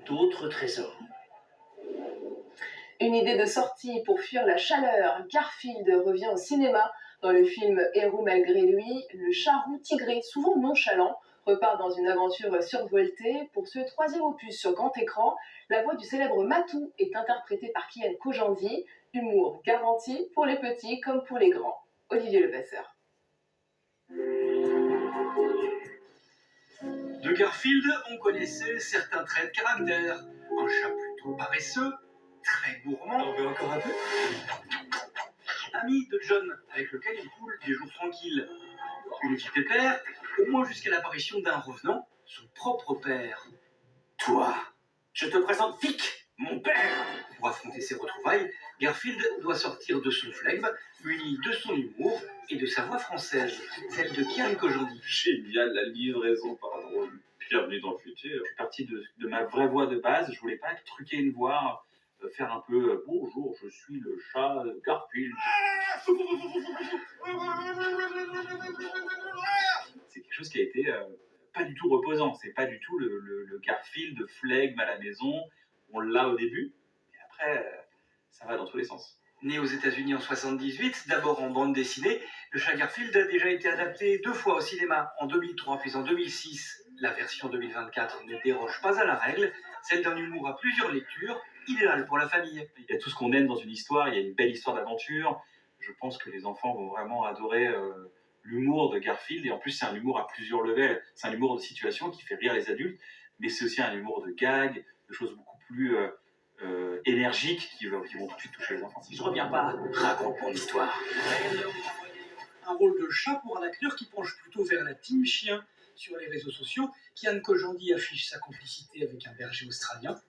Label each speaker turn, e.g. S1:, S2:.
S1: d'autres trésors.
S2: Une idée de sortie pour fuir la chaleur. Garfield revient au cinéma. Dans le film Héros malgré lui, le charroux tigré, souvent nonchalant, repart dans une aventure survoltée. Pour ce troisième opus sur grand écran, la voix du célèbre Matou est interprétée par Kian Kojandi. Humour garanti pour les petits comme pour les grands. Olivier Levasseur.
S3: De Garfield, on connaissait certains traits de caractère. Un chat plutôt paresseux, très gourmand. On veut encore un peu. Ami de John, avec lequel il coule des jours tranquilles. Une vie pépère, au moins jusqu'à l'apparition d'un revenant, son propre père.
S1: Toi, je te présente Vic, mon père.
S3: Pour affronter ses retrouvailles, Garfield doit sortir de son flegme, muni de son humour et de sa voix française, celle de Kian Kojandi.
S4: Génial, la livraison par drone. Bienvenue dans le futur.
S5: Je suis parti de ma vraie voix de base. Je voulais pas truquer une voix, faire un peu bonjour, je suis le chat Garfield. C'est quelque chose qui a été pas du tout reposant. C'est pas du tout le Garfield de flegme à la maison. On l'a au début, et après, ça va dans tous les sens.
S3: Né aux États-Unis en 78, d'abord en bande dessinée, le chat Garfield a déjà été adapté 2 fois au cinéma, en 2003 puis en 2006. La version 2024 ne déroge pas à la règle, celle d'un humour à plusieurs lectures, idéal pour la famille.
S5: Il y a tout ce qu'on aime dans une histoire, il y a une belle histoire d'aventure. Je pense que les enfants vont vraiment adorer l'humour de Garfield, et en plus c'est un humour à plusieurs levels. C'est un humour de situation qui fait rire les adultes, mais c'est aussi un humour de gag, de choses beaucoup plus énergiques qui vont tout de suite toucher les enfants.
S1: Si je reviens pas, raconte mon histoire.
S6: Un rôle de chat pour un acteur qui penche plutôt vers la team chien. Sur les réseaux sociaux, Kian Kojandi affiche sa complicité avec un berger australien.